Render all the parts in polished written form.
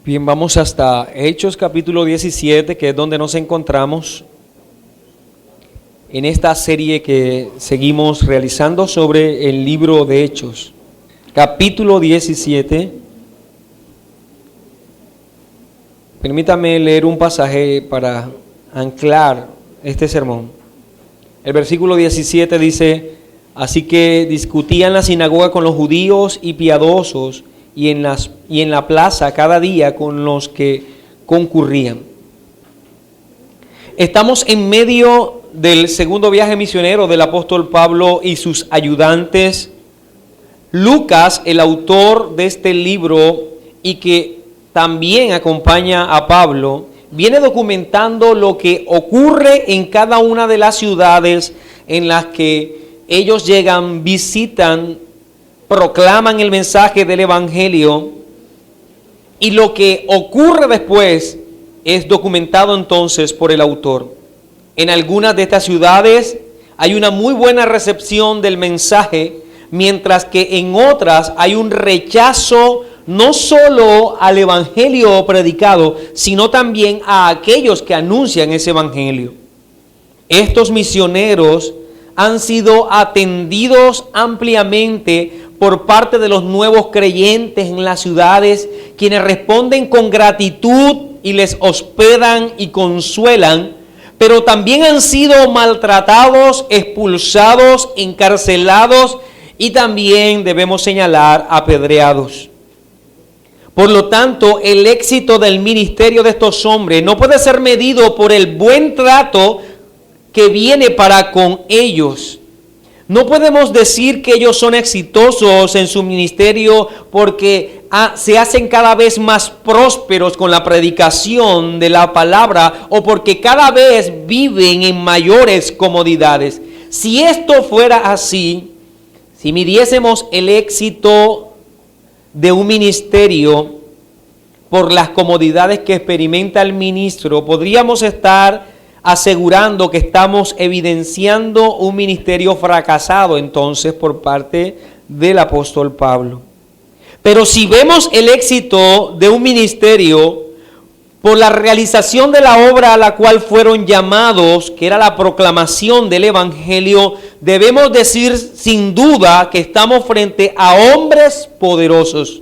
Bien, vamos hasta Hechos capítulo 17, que es donde nos encontramos en esta serie que seguimos realizando sobre el libro de Hechos. Capítulo 17. Permítame leer un pasaje para anclar este sermón. El versículo 17 dice: así que discutía en la sinagoga con los judíos y piadosos y en la plaza cada día con los que concurrían. Estamos en medio del segundo viaje misionero del apóstol Pablo y sus ayudantes. Lucas, el autor de este libro y que también acompaña a Pablo, viene documentando lo que ocurre en cada una de las ciudades en las que ellos llegan, visitan, proclaman el mensaje del Evangelio, y lo que ocurre después es documentado entonces por el autor. En algunas de estas ciudades hay una muy buena recepción del mensaje, mientras que en otras hay un rechazo no solo al Evangelio predicado, sino también a aquellos que anuncian ese Evangelio. Estos misioneros han sido atendidos ampliamente por parte de los nuevos creyentes en las ciudades, quienes responden con gratitud y les hospedan y consuelan, pero también han sido maltratados, expulsados, encarcelados y también, debemos señalar, apedreados. Por lo tanto, el éxito del ministerio de estos hombres no puede ser medido por el buen trato que viene para con ellos. No podemos decir que ellos son exitosos en su ministerio porque se hacen cada vez más prósperos con la predicación de la palabra o porque cada vez viven en mayores comodidades. Si esto fuera así, si midiésemos el éxito de un ministerio por las comodidades que experimenta el ministro, podríamos estar asegurando que estamos evidenciando un ministerio fracasado entonces por parte del apóstol Pablo. Pero si vemos el éxito de un ministerio por la realización de la obra a la cual fueron llamados, que era la proclamación del Evangelio, debemos decir sin duda que estamos frente a hombres poderosos,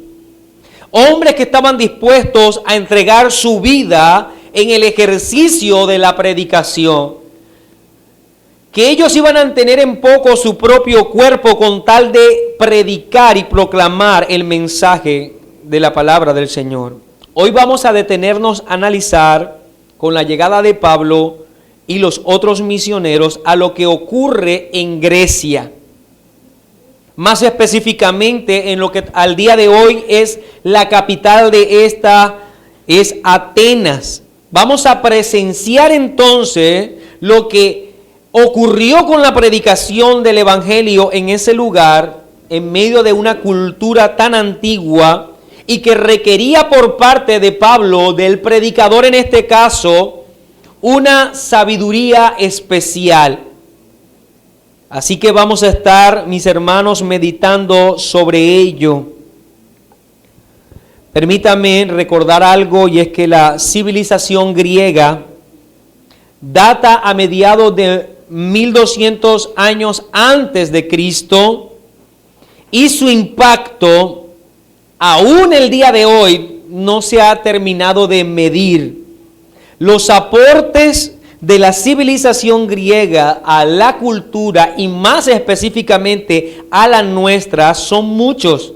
hombres que estaban dispuestos a entregar su vida en el ejercicio de la predicación, que ellos iban a tener en poco su propio cuerpo con tal de predicar y proclamar el mensaje de la palabra del Señor. Hoy vamos a detenernos a analizar con la llegada de Pablo y los otros misioneros a lo que ocurre en Grecia. Más específicamente en lo que al día de hoy es la capital de esta, es Atenas. Vamos a presenciar entonces lo que ocurrió con la predicación del Evangelio en ese lugar, en medio de una cultura tan antigua y que requería por parte de Pablo, del predicador en este caso, una sabiduría especial. Así que vamos a estar, mis hermanos, meditando sobre ello. Permítame recordar algo, y es que la civilización griega data a mediados de 1200 años antes de Cristo, y su impacto aún el día de hoy no se ha terminado de medir. Los aportes de la civilización griega a la cultura y más específicamente a la nuestra son muchos.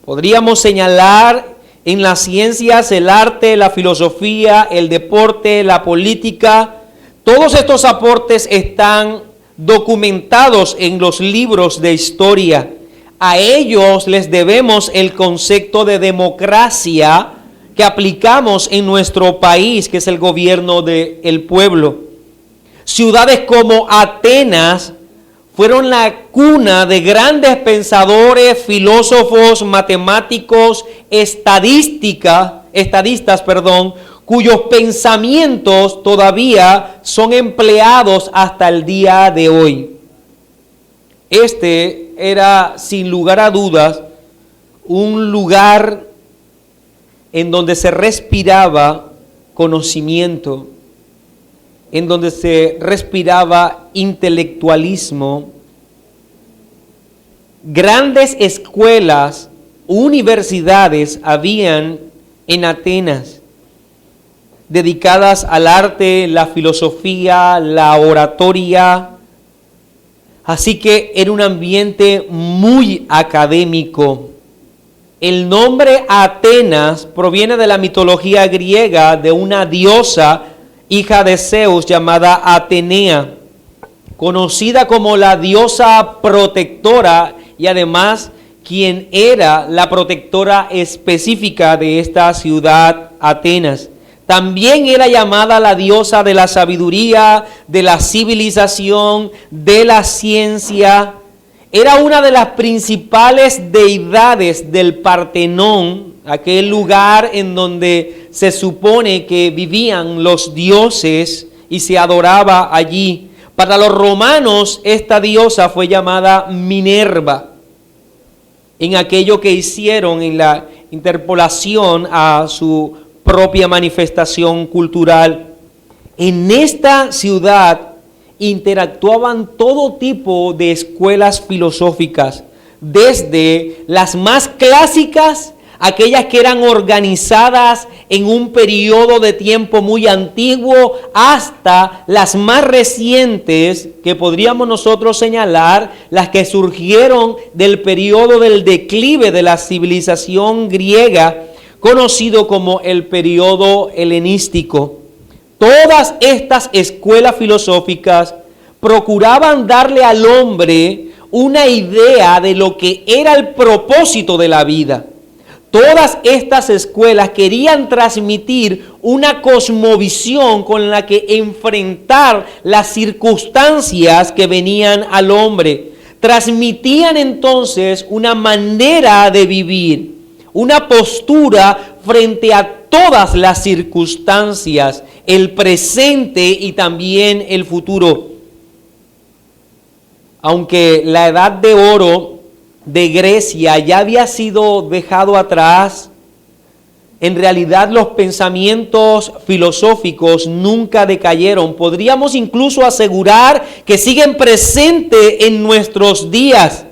Podríamos señalar en las ciencias, el arte, la filosofía, el deporte, la política. Todos estos aportes están documentados en los libros de historia. A ellos les debemos el concepto de democracia que aplicamos en nuestro país, que es el gobierno del pueblo. Ciudades como Atenas fueron la cuna de grandes pensadores, filósofos, matemáticos, estadistas, cuyos pensamientos todavía son empleados hasta el día de hoy. Este era, sin lugar a dudas, un lugar en donde se respiraba conocimiento, en donde se respiraba intelectualismo. Grandes escuelas, universidades habían en Atenas, dedicadas al arte, la filosofía, la oratoria. Así que era un ambiente muy académico. El nombre Atenas proviene de la mitología griega de una diosa, hija de Zeus, llamada Atenea, conocida como la diosa protectora y además quien era la protectora específica de esta ciudad, Atenas. También era llamada la diosa de la sabiduría, de la civilización, de la ciencia. Era una de las principales deidades del Partenón, aquel lugar en donde se supone que vivían los dioses y se adoraba allí. Para los romanos, esta diosa fue llamada Minerva, en aquello que hicieron en la interpolación a su propia manifestación cultural. En esta ciudad interactuaban todo tipo de escuelas filosóficas, desde las más clásicas, aquellas que eran organizadas en un periodo de tiempo muy antiguo, hasta las más recientes, que podríamos nosotros señalar, las que surgieron del periodo del declive de la civilización griega, conocido como el periodo helenístico. Todas estas escuelas filosóficas procuraban darle al hombre una idea de lo que era el propósito de la vida. Todas estas escuelas querían transmitir una cosmovisión con la que enfrentar las circunstancias que venían al hombre. Transmitían entonces una manera de vivir, una postura frente a todas las circunstancias, el presente y también el futuro. Aunque la edad de oro de Grecia ya había sido dejado atrás, en realidad los pensamientos filosóficos nunca decayeron. Podríamos incluso asegurar que siguen presentes en nuestros días.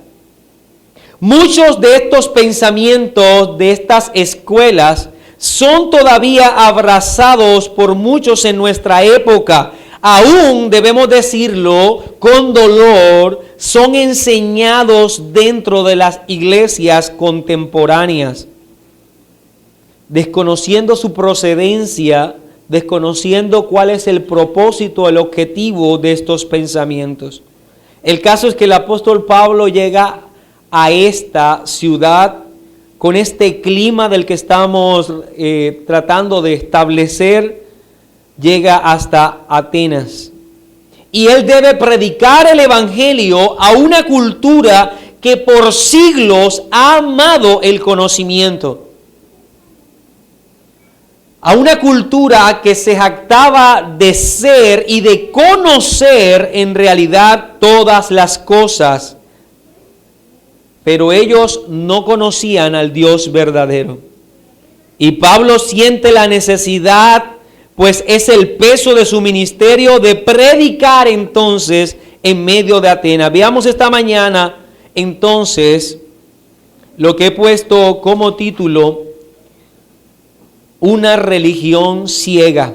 Muchos de estos pensamientos de estas escuelas son todavía abrazados por muchos en nuestra época. Aún, debemos decirlo con dolor, son enseñados dentro de las iglesias contemporáneas, desconociendo su procedencia, desconociendo cuál es el propósito, el objetivo de estos pensamientos. El caso es que el apóstol Pablo llega a esta ciudad con este clima del que estamos tratando de establecer, llega hasta Atenas. Y él debe predicar el evangelio a una cultura que por siglos ha amado el conocimiento. A una cultura que se jactaba de ser y de conocer en realidad todas las cosas. Pero ellos no conocían al Dios verdadero. Y Pablo siente la necesidad, pues es el peso de su ministerio, de predicar entonces en medio de Atenas. Veamos esta mañana entonces lo que he puesto como título: una religión ciega.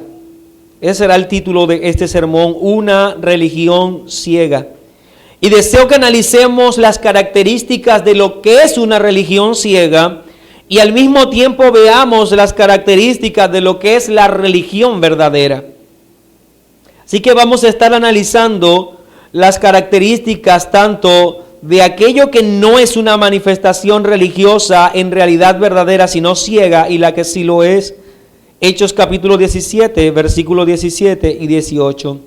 Ese será el título de este sermón: una religión ciega. Y deseo que analicemos las características de lo que es una religión ciega y al mismo tiempo veamos las características de lo que es la religión verdadera. Así que vamos a estar analizando las características tanto de aquello que no es una manifestación religiosa en realidad verdadera, sino ciega, y la que sí lo es. Hechos capítulo 17, versículos 17 y 18.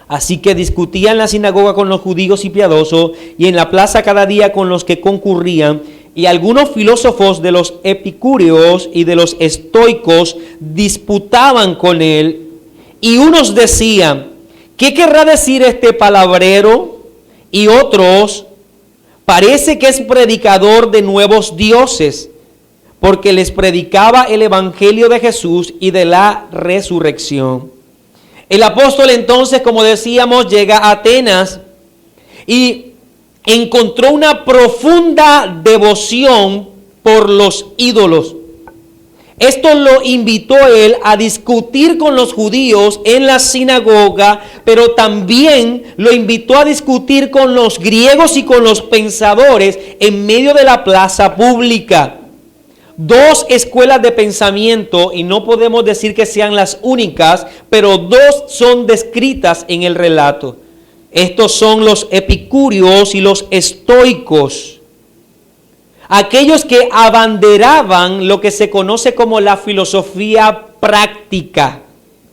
Así que discutía en la sinagoga con los judíos y piadosos, y en la plaza cada día con los que concurrían, y algunos filósofos de los epicúreos y de los estoicos disputaban con él, y unos decían: ¿qué querrá decir este palabrero? Y otros: parece que es predicador de nuevos dioses. porque les predicaba el evangelio de Jesús y de la resurrección. El apóstol entonces, como decíamos, llega a Atenas y encontró una profunda devoción por los ídolos. Esto lo invitó a él a discutir con los judíos en la sinagoga, pero también lo invitó a discutir con los griegos y con los pensadores en medio de la plaza pública. Dos escuelas de pensamiento, y no podemos decir que sean las únicas, pero dos son descritas en el relato. Estos son los epicúreos y los estoicos. Aquellos que abanderaban lo que se conoce como la filosofía práctica.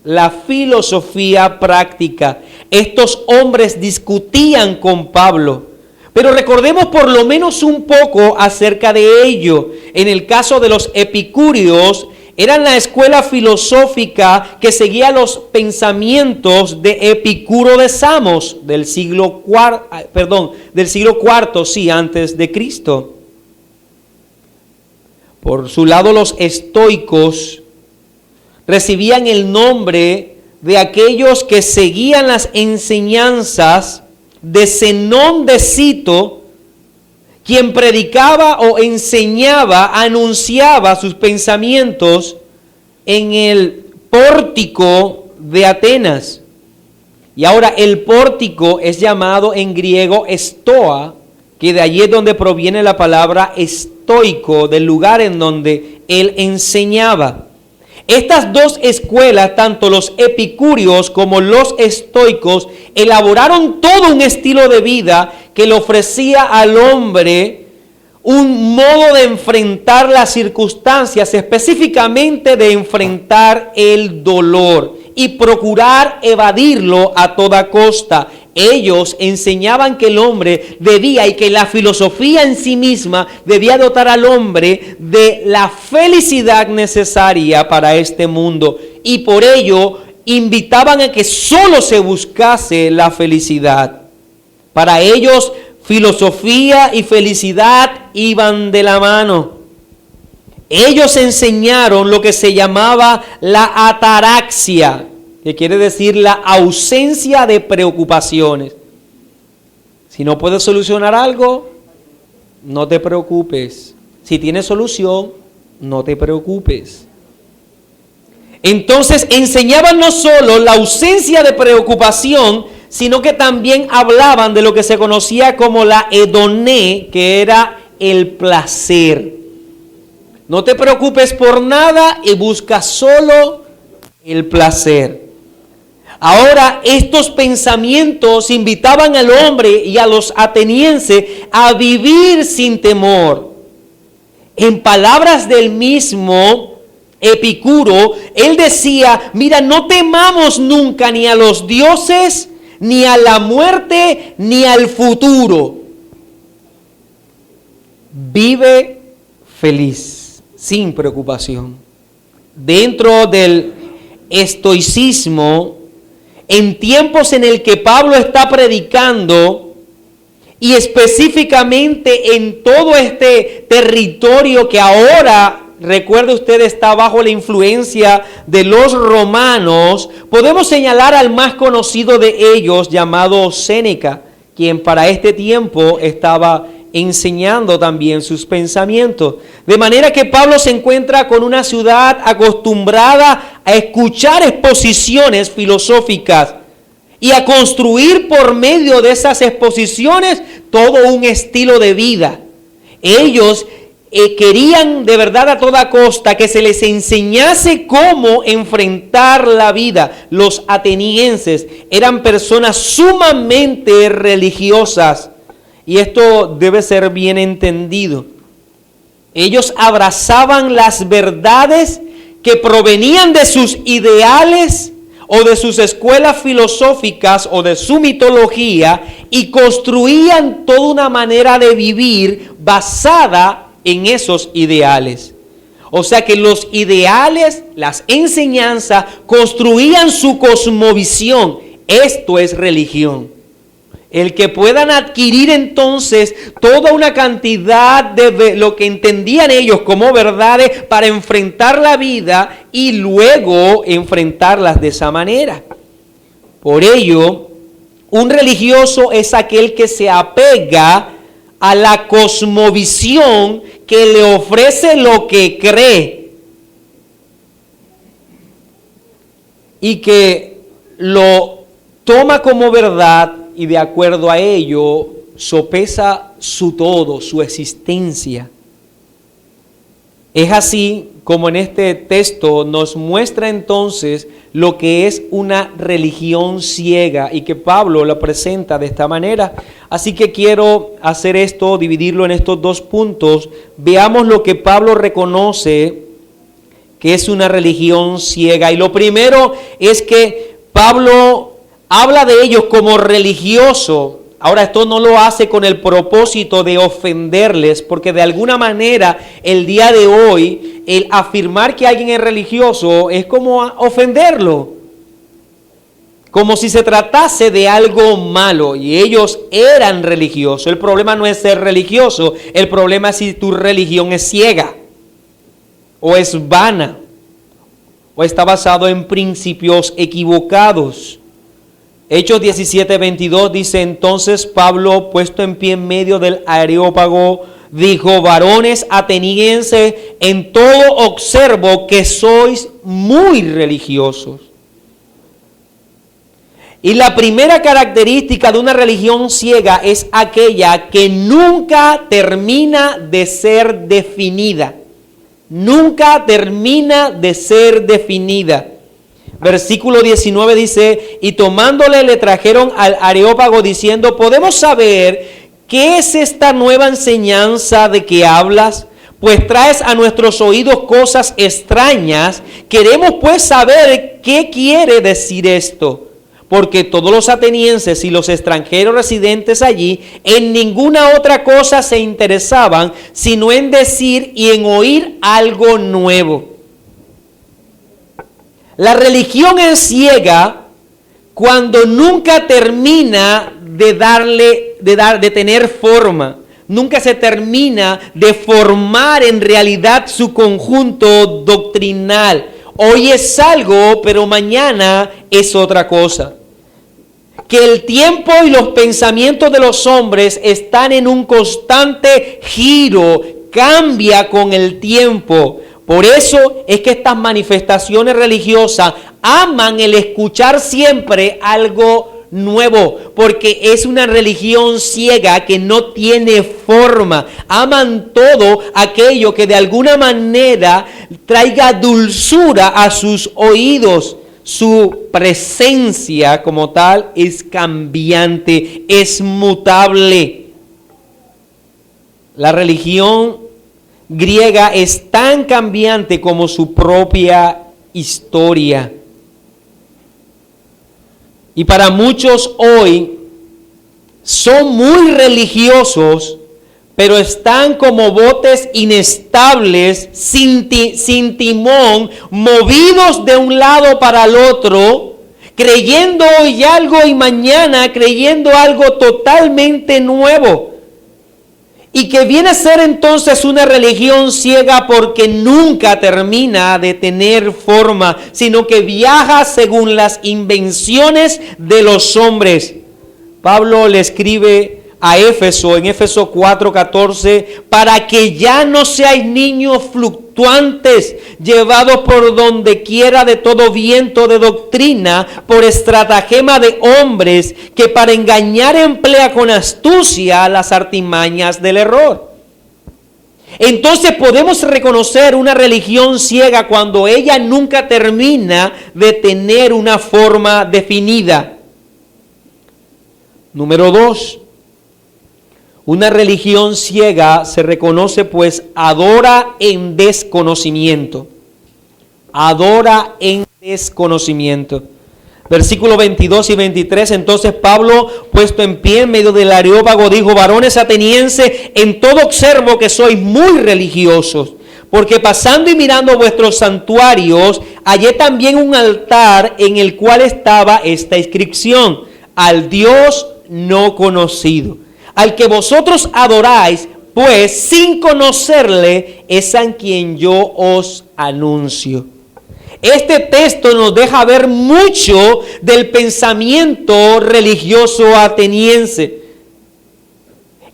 La filosofía práctica. Estos hombres discutían con Pablo. Pero recordemos por lo menos un poco acerca de ello. En el caso de los epicúreos, eran la escuela filosófica que seguía los pensamientos de Epicuro de Samos del siglo IV, sí, antes de Cristo. Por su lado, los estoicos recibían el nombre de aquellos que seguían las enseñanzas de Zenón de Cito, quien predicaba o enseñaba, anunciaba sus pensamientos en el pórtico de Atenas. Y ahora el pórtico es llamado en griego estoa, que de allí es donde proviene la palabra estoico, del lugar en donde él enseñaba. Estas dos escuelas, tanto los epicúreos como los estoicos, elaboraron todo un estilo de vida que le ofrecía al hombre un modo de enfrentar las circunstancias, específicamente de enfrentar el dolor y procurar evadirlo a toda costa. Ellos enseñaban que el hombre debía, y que la filosofía en sí misma debía dotar al hombre de la felicidad necesaria para este mundo. Y por ello invitaban a que solo se buscase la felicidad. Para ellos, filosofía y felicidad iban de la mano. Ellos enseñaron lo que se llamaba la ataraxia, que quiere decir la ausencia de preocupaciones. Si no puedes solucionar algo, no te preocupes. Si tienes solución, no te preocupes. Entonces enseñaban no solo la ausencia de preocupación, sino que también hablaban de lo que se conocía como la hedoné, que era el placer. No te preocupes por nada y busca solo el placer. Ahora, estos pensamientos invitaban al hombre y a los atenienses a vivir sin temor. En palabras del mismo Epicuro, él decía: mira, no temamos nunca ni a los dioses, ni a la muerte, ni al futuro. Vive feliz, sin preocupación. Dentro del estoicismo, en tiempos en el que Pablo está predicando, y específicamente en todo este territorio que ahora, recuerde usted, está bajo la influencia de los romanos, podemos señalar al más conocido de ellos, llamado Séneca, quien para este tiempo estaba enseñando también sus pensamientos. De manera que Pablo se encuentra con una ciudad acostumbrada a escuchar exposiciones filosóficas y a construir por medio de esas exposiciones todo un estilo de vida. Ellos querían de verdad a toda costa que se les enseñase cómo enfrentar la vida. Los atenienses eran personas sumamente religiosas, y esto debe ser bien entendido. Ellos abrazaban las verdades que provenían de sus ideales o de sus escuelas filosóficas o de su mitología, y construían toda una manera de vivir basada en esos ideales. O sea que los ideales, las enseñanzas, construían su cosmovisión. Esto es religión. El que puedan adquirir entonces toda una cantidad de lo que entendían ellos como verdades para enfrentar la vida y luego enfrentarlas de esa manera. Por ello, un religioso es aquel que se apega a la cosmovisión que le ofrece lo que cree y que lo toma como verdad y de acuerdo a ello sopesa su todo, su existencia. Es así como en este texto nos muestra entonces lo que es una religión ciega y que Pablo la presenta de esta manera. Así que quiero hacer esto, dividirlo en estos dos puntos. Veamos lo que Pablo reconoce que es una religión ciega. Y lo primero es que Pablo habla de ellos como religioso. Ahora, esto no lo hace con el propósito de ofenderles, porque de alguna manera el día de hoy, el afirmar que alguien es religioso es como ofenderlo, como si se tratase de algo malo, y ellos eran religiosos. El problema no es ser religioso, el problema es si tu religión es ciega, o es vana, o está basado en principios equivocados. Hechos 17:22 dice: entonces Pablo, puesto en pie en medio del Areópago, dijo: varones atenienses, en todo observo que sois muy religiosos. Y la primera característica de una religión ciega es aquella que nunca termina de ser definida. Nunca termina de ser definida. Versículo 19 dice: y tomándole le trajeron al Areópago diciendo: ¿podemos saber qué es esta nueva enseñanza de que hablas? Pues traes a nuestros oídos cosas extrañas. Queremos pues saber qué quiere decir esto. Porque todos los atenienses y los extranjeros residentes allí en ninguna otra cosa se interesaban, sino en decir y en oír algo nuevo. La religión es ciega cuando nunca termina de tener forma. Nunca se termina de formar en realidad su conjunto doctrinal. Hoy es algo, pero mañana es otra cosa. Que el tiempo y los pensamientos de los hombres están en un constante giro, cambia con el tiempo. Por eso es que estas manifestaciones religiosas aman el escuchar siempre algo nuevo, porque es una religión ciega que no tiene forma. Aman todo aquello que de alguna manera traiga dulzura a sus oídos. Su presencia como tal es cambiante, es mutable. La religión griega es tan cambiante como su propia historia. Y para muchos hoy son muy religiosos, pero están como botes inestables, sin timón, movidos de un lado para el otro, creyendo hoy algo y mañana creyendo algo totalmente nuevo. Y que viene a ser entonces una religión ciega porque nunca termina de tener forma, sino que viaja según las invenciones de los hombres. Pablo le escribe a Éfeso, en Éfeso 4:14, para que ya no seáis niños fluctuantes, llevados por donde quiera de todo viento de doctrina, por estratagema de hombres, que para engañar emplea con astucia las artimañas del error. Entonces podemos reconocer una religión ciega cuando ella nunca termina de tener una forma definida. Número 2. Una religión ciega se reconoce pues adora en desconocimiento. Adora en desconocimiento. Versículos 22 y 23, entonces Pablo, puesto en pie en medio del Areópago, dijo: varones atenienses, en todo observo que sois muy religiosos, porque pasando y mirando vuestros santuarios, hallé también un altar en el cual estaba esta inscripción: al Dios no conocido. Al que vosotros adoráis, pues sin conocerle, es a quien yo os anuncio. Este texto nos deja ver mucho del pensamiento religioso ateniense.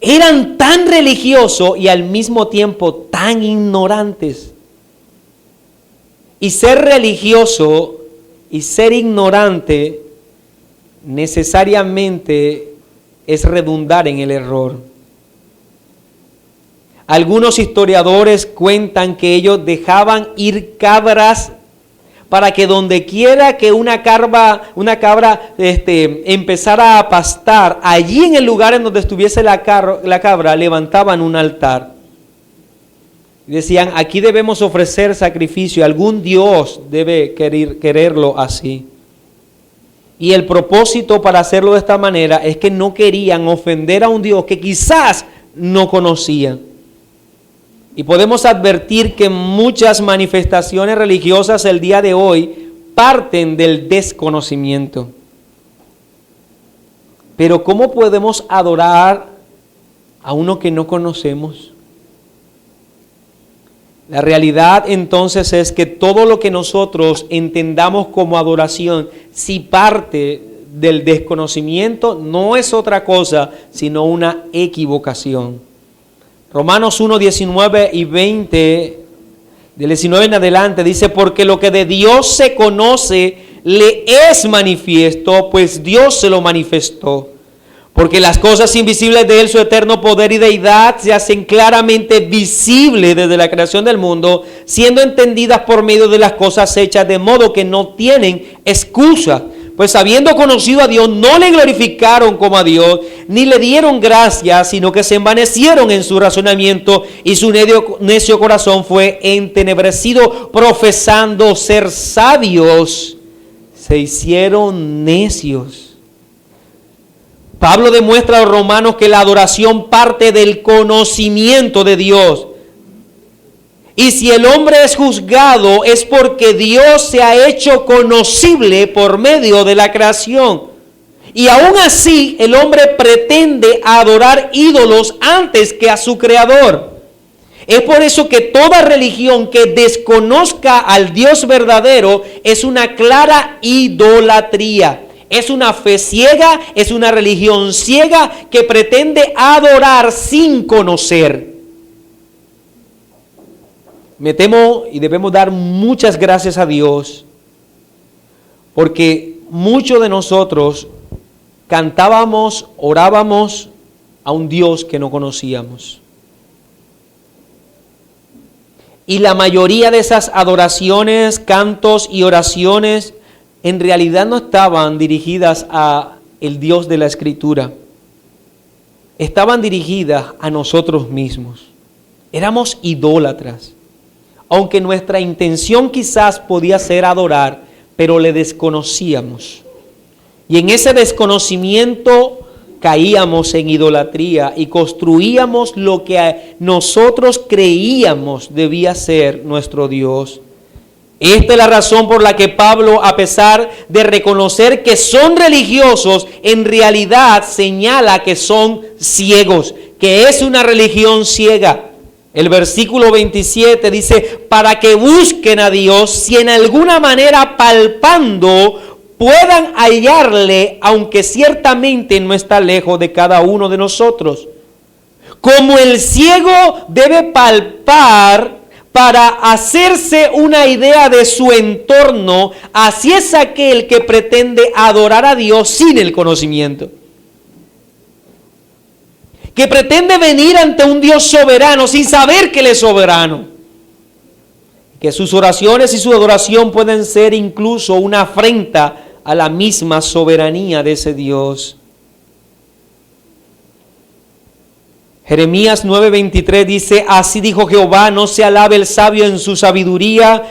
Eran tan religiosos y al mismo tiempo tan ignorantes. Y ser religioso y ser ignorante necesariamente es redundar en el error. Algunos historiadores cuentan que ellos dejaban ir cabras para que donde quiera que una cabra empezara a pastar, allí en el lugar en donde estuviese la cabra, levantaban un altar. Decían, aquí debemos ofrecer sacrificio, algún Dios debe quererlo así. Y el propósito para hacerlo de esta manera es que no querían ofender a un Dios que quizás no conocían. Y podemos advertir que muchas manifestaciones religiosas el día de hoy parten del desconocimiento. Pero ¿cómo podemos adorar a uno que no conocemos? La realidad entonces es que todo lo que nosotros entendamos como adoración, si parte del desconocimiento, no es otra cosa sino una equivocación. Romanos 1, 19 y 20, del 19 en adelante, dice, porque lo que de Dios se conoce le es manifiesto, pues Dios se lo manifestó. Porque las cosas invisibles de Él, su eterno poder y deidad, se hacen claramente visibles desde la creación del mundo, siendo entendidas por medio de las cosas hechas, de modo que no tienen excusa. Pues habiendo conocido a Dios, no le glorificaron como a Dios, ni le dieron gracias, sino que se envanecieron en su razonamiento, y su necio corazón fue entenebrecido, profesando ser sabios, se hicieron necios. Pablo demuestra a los romanos que la adoración parte del conocimiento de Dios. Y si el hombre es juzgado es porque Dios se ha hecho conocible por medio de la creación. Y aún así el hombre pretende adorar ídolos antes que a su creador. Es por eso que toda religión que desconozca al Dios verdadero es una clara idolatría. Es una fe ciega, es una religión ciega que pretende adorar sin conocer. Me temo y debemos dar muchas gracias a Dios porque muchos de nosotros cantábamos, orábamos a un Dios que no conocíamos. Y la mayoría de esas adoraciones, cantos y oraciones en realidad no estaban dirigidas a el Dios de la Escritura. Estaban dirigidas a nosotros mismos. Éramos idólatras. Aunque nuestra intención quizás podía ser adorar, pero le desconocíamos. Y en ese desconocimiento caíamos en idolatría y construíamos lo que nosotros creíamos debía ser nuestro Dios. Esta es la razón por la que Pablo, a pesar de reconocer que son religiosos, en realidad señala que son ciegos, que es una religión ciega. El versículo 27 dice, para que busquen a Dios, si en alguna manera palpando puedan hallarle, aunque ciertamente no está lejos de cada uno de nosotros. Como el ciego debe palpar para hacerse una idea de su entorno, así es aquel que pretende adorar a Dios sin el conocimiento. Que pretende venir ante un Dios soberano sin saber que Él es soberano. Que sus oraciones y su adoración pueden ser incluso una afrenta a la misma soberanía de ese Dios. Jeremías 9:23 dice, así dijo Jehová, no se alabe el sabio en su sabiduría,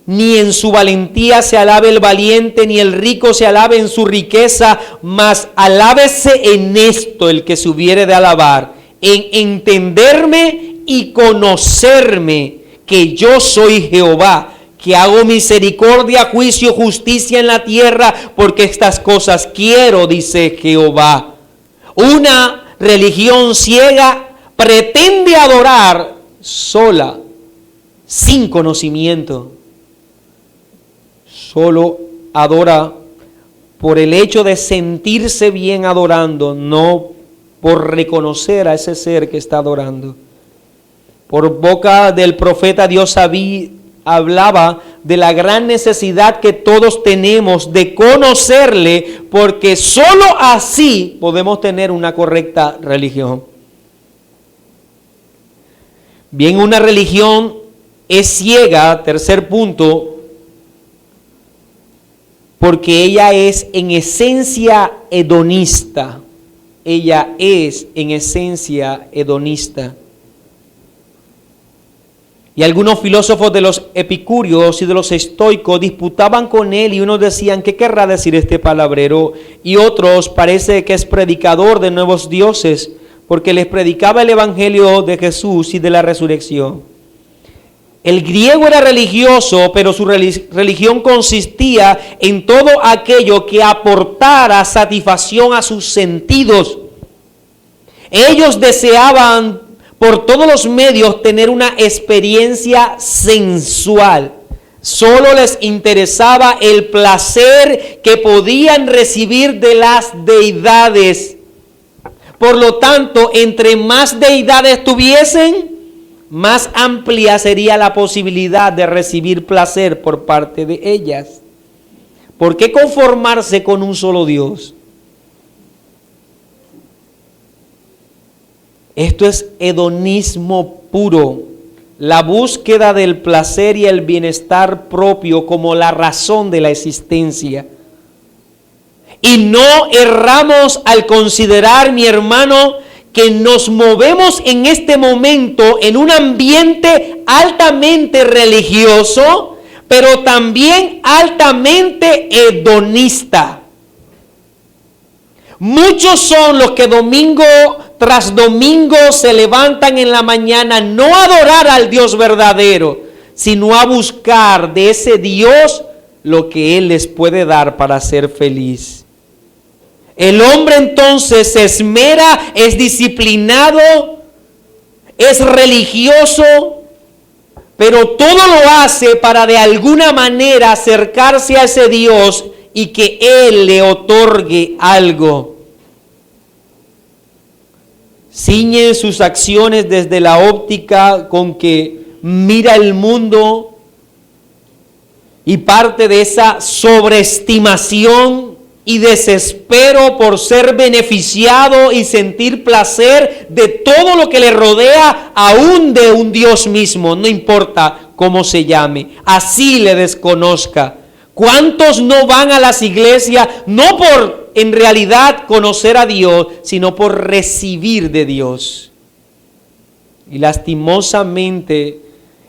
ni en su valentía se alabe el valiente, ni el rico se alabe en su riqueza, mas alábese en esto el que se hubiere de alabar, en entenderme y conocerme, que yo soy Jehová, que hago misericordia, juicio, justicia en la tierra, porque estas cosas quiero, dice Jehová. Una religión ciega pretende adorar sola, sin conocimiento. Solo adora por el hecho de sentirse bien adorando, no por reconocer a ese ser que está adorando. Por boca del profeta Dios hablaba de la gran necesidad que todos tenemos de conocerle, porque sólo así podemos tener una correcta religión. Bien, una religión es ciega, tercer punto, porque ella es en esencia hedonista. Ella es en esencia hedonista. Y algunos filósofos de los epicúreos y de los estoicos disputaban con él, y unos decían, ¿qué querrá decir este palabrero? Y otros, parece que es predicador de nuevos dioses, porque les predicaba el evangelio de Jesús y de la resurrección. El griego era religioso, pero su religión consistía en todo aquello que aportara satisfacción a sus sentidos. Ellos deseaban por todos los medios tener una experiencia sensual. Solo les interesaba el placer que podían recibir de las deidades. Por lo tanto, entre más deidades tuviesen, más amplia sería la posibilidad de recibir placer por parte de ellas. ¿Por qué conformarse con un solo Dios? Esto es hedonismo puro, la búsqueda del placer y el bienestar propio como la razón de la existencia. Y no erramos al considerar, mi hermano, que nos movemos en este momento en un ambiente altamente religioso, pero también altamente hedonista. Muchos son los que domingo tras domingo se levantan en la mañana no a adorar al Dios verdadero, sino a buscar de ese Dios lo que Él les puede dar para ser feliz. El hombre entonces se esmera, es disciplinado, es religioso, pero todo lo hace para de alguna manera acercarse a ese Dios y que Él le otorgue algo. Ciñe sus acciones desde la óptica con que mira el mundo, y parte de esa sobreestimación y desespero por ser beneficiado y sentir placer de todo lo que le rodea, aún de un Dios mismo, no importa cómo se llame, así le desconozca. ¿Cuántos no van a las iglesias no por en realidad conocer a Dios, sino por recibir de Dios? Y lastimosamente,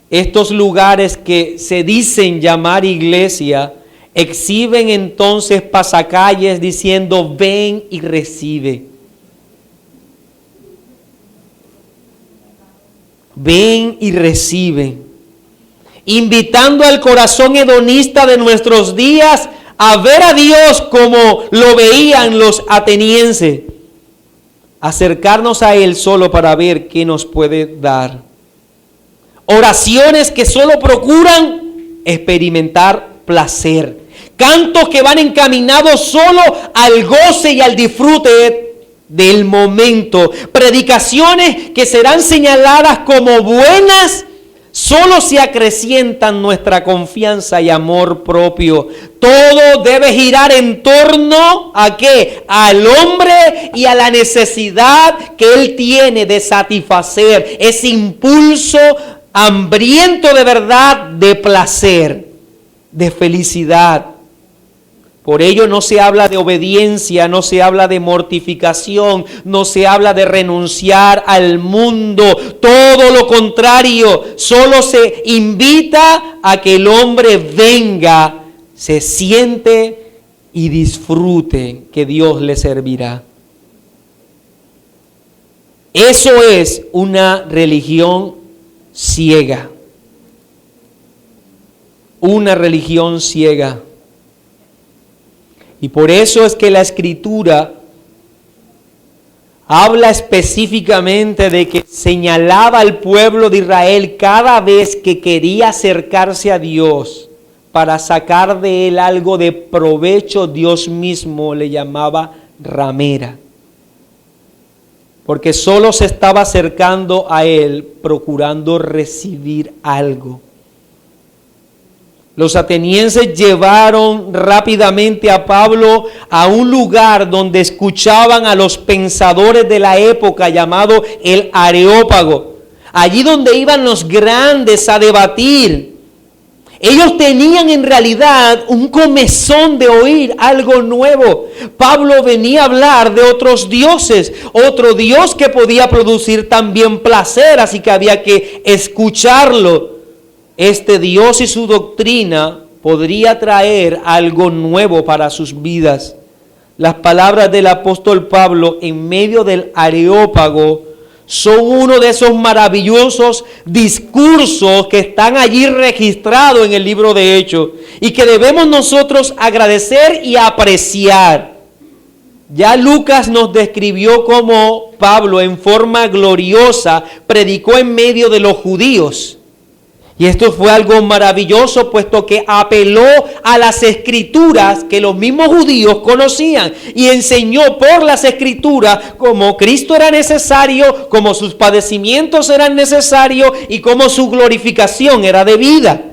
estos lugares que se dicen llamar iglesia, exhiben entonces pasacalles diciendo, ven y recibe. Ven y recibe. Invitando al corazón hedonista de nuestros días a ver a Dios como lo veían los atenienses. Acercarnos a Él solo para ver qué nos puede dar. Oraciones que solo procuran experimentar placer. Cantos que van encaminados solo al goce y al disfrute del momento. Predicaciones que serán señaladas como buenas solo si acrecientan nuestra confianza y amor propio. Todo debe girar en torno ¿a qué? Al hombre y a la necesidad que él tiene de satisfacer ese impulso hambriento de verdad, de placer, de felicidad. Por ello no se habla de obediencia, no se habla de mortificación, no se habla de renunciar al mundo. Todo lo contrario, solo se invita a que el hombre venga, se siente y disfrute que Dios le servirá. Eso es una religión ciega. Una religión ciega. Y por eso es que la Escritura habla específicamente de que señalaba al pueblo de Israel cada vez que quería acercarse a Dios para sacar de él algo de provecho. Dios mismo le llamaba ramera, porque solo se estaba acercando a él procurando recibir algo. Los atenienses llevaron rápidamente a Pablo a un lugar donde escuchaban a los pensadores de la época llamado el Areópago. Allí donde iban los grandes a debatir. Ellos tenían en realidad un comezón de oír algo nuevo. Pablo venía a hablar de otros dioses, otro Dios que podía producir también placer, así que había que escucharlo. Este Dios y su doctrina podría traer algo nuevo para sus vidas. Las palabras del apóstol Pablo en medio del Areópago son uno de esos maravillosos discursos que están allí registrados en el libro de Hechos y que debemos nosotros agradecer y apreciar. Ya Lucas nos describió cómo Pablo en forma gloriosa predicó en medio de los judíos. Y esto fue algo maravilloso, puesto que apeló a las escrituras que los mismos judíos conocían y enseñó por las escrituras cómo Cristo era necesario, cómo sus padecimientos eran necesarios y cómo su glorificación era debida.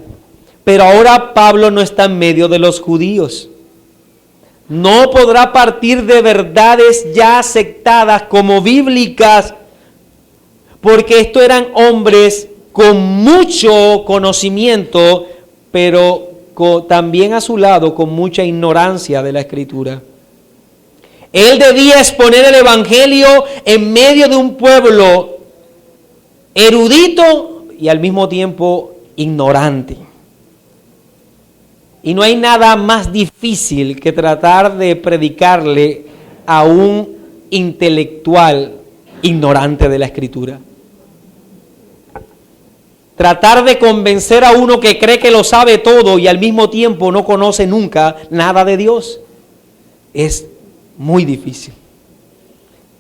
Pero ahora Pablo no está en medio de los judíos. No podrá partir de verdades ya aceptadas como bíblicas, porque estos eran hombres con mucho conocimiento, pero también a su lado con mucha ignorancia de la Escritura. Él debía exponer el Evangelio en medio de un pueblo erudito y al mismo tiempo ignorante. Y no hay nada más difícil que tratar de predicarle a un intelectual ignorante de la Escritura. Tratar de convencer a uno que cree que lo sabe todo y al mismo tiempo no conoce nunca nada de Dios es muy difícil.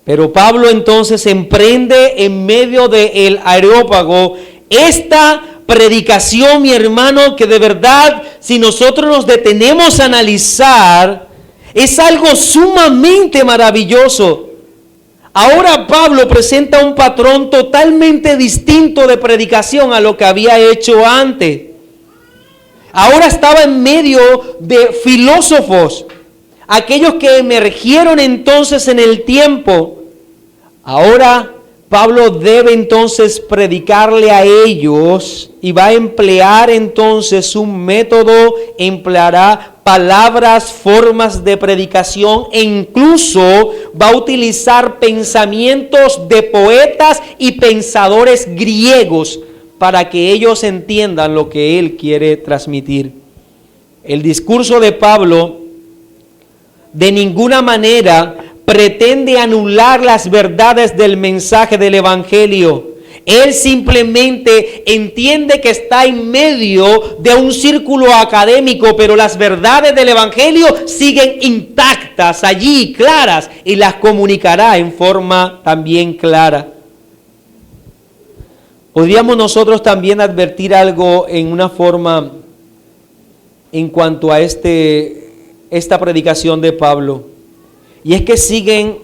Pero Pablo entonces emprende en medio del Areópago esta predicación, mi hermano, que de verdad, si nosotros nos detenemos a analizar, es algo sumamente maravilloso. Ahora Pablo presenta un patrón totalmente distinto de predicación a lo que había hecho antes. Ahora estaba en medio de filósofos, aquellos que emergieron entonces en el tiempo. Ahora Pablo debe entonces predicarle a ellos y va a emplear entonces un método, empleará palabras, formas de predicación e incluso va a utilizar pensamientos de poetas y pensadores griegos para que ellos entiendan lo que él quiere transmitir. El discurso de Pablo de ninguna manera pretende anular las verdades del mensaje del Evangelio. Él simplemente entiende que está en medio de un círculo académico, pero las verdades del Evangelio siguen intactas allí, claras, y las comunicará en forma también clara. Podríamos nosotros también advertir algo en una forma en cuanto a esta predicación de Pablo. Y es que siguen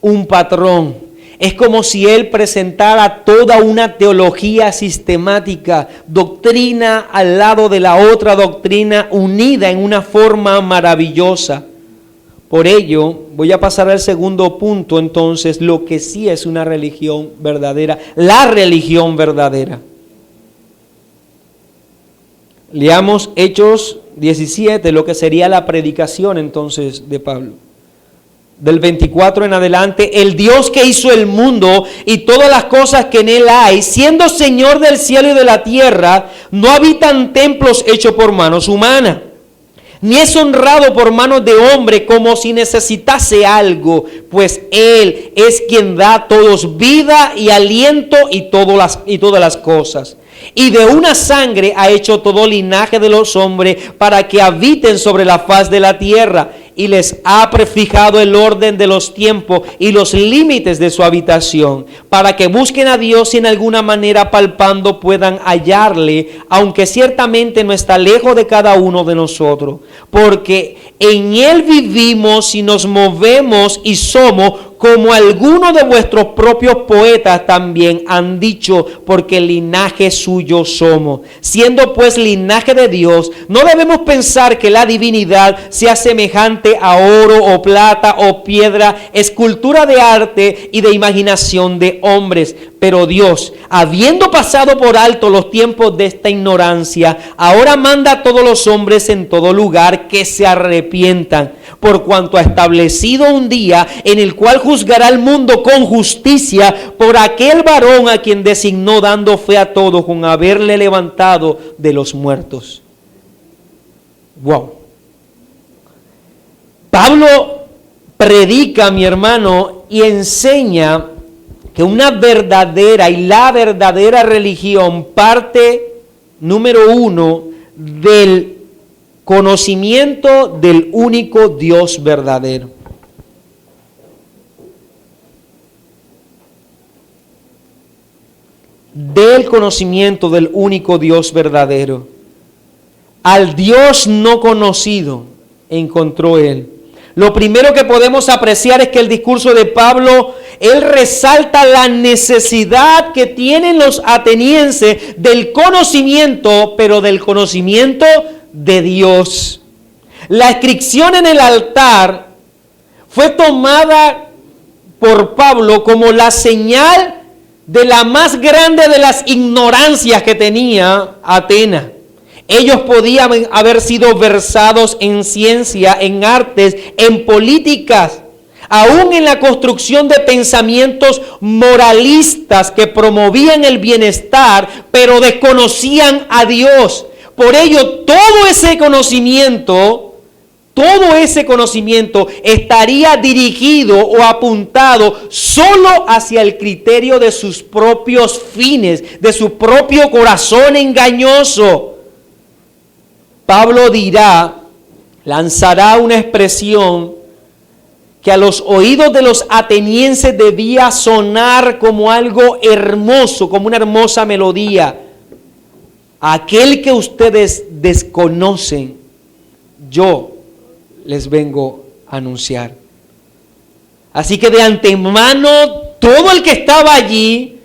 un patrón. Es como si él presentara toda una teología sistemática, doctrina al lado de la otra doctrina, unida en una forma maravillosa. Por ello, voy a pasar al segundo punto, entonces, lo que sí es una religión verdadera, la religión verdadera. Leamos Hechos 17, lo que sería la predicación entonces de Pablo. Del 24 en adelante, el Dios que hizo el mundo y todas las cosas que en él hay, siendo Señor del cielo y de la tierra, no habita en templos hechos por manos humanas, ni es honrado por manos de hombre como si necesitase algo, pues Él es quien da a todos vida y aliento y todas las cosas. Y de una sangre ha hecho todo linaje de los hombres para que habiten sobre la faz de la tierra, y les ha prefijado el orden de los tiempos y los límites de su habitación, para que busquen a Dios y en alguna manera palpando puedan hallarle, aunque ciertamente no está lejos de cada uno de nosotros, porque en Él vivimos y nos movemos y somos, como algunos de vuestros propios poetas también han dicho, porque linaje suyo somos. Siendo pues linaje de Dios, no debemos pensar que la divinidad sea semejante a oro o plata o piedra, escultura de arte y de imaginación de hombres. Pero Dios, habiendo pasado por alto los tiempos de esta ignorancia, ahora manda a todos los hombres en todo lugar que se arrepientan, por cuanto ha establecido un día en el cual juzgará al mundo con justicia por aquel varón a quien designó, dando fe a todos con haberle levantado de los muertos. Wow. Pablo predica, mi hermano, y enseña que una verdadera y la verdadera religión parte, número uno, del conocimiento del único Dios verdadero. Del conocimiento del único Dios verdadero. Al Dios no conocido encontró él. Lo primero que podemos apreciar es que el discurso de Pablo, él resalta la necesidad que tienen los atenienses del conocimiento, pero del conocimiento de Dios. La inscripción en el altar fue tomada por Pablo como la señal de la más grande de las ignorancias que tenía Atenas. Ellos podían haber sido versados en ciencia, en artes, en políticas, aún en la construcción de pensamientos moralistas que promovían el bienestar, pero desconocían a Dios. Por ello, todo ese conocimiento estaría dirigido o apuntado solo hacia el criterio de sus propios fines, de su propio corazón engañoso. Pablo lanzará una expresión que a los oídos de los atenienses debía sonar como algo hermoso, como una hermosa melodía. Aquel que ustedes desconocen, yo les vengo a anunciar. Así que de antemano, todo el que estaba allí,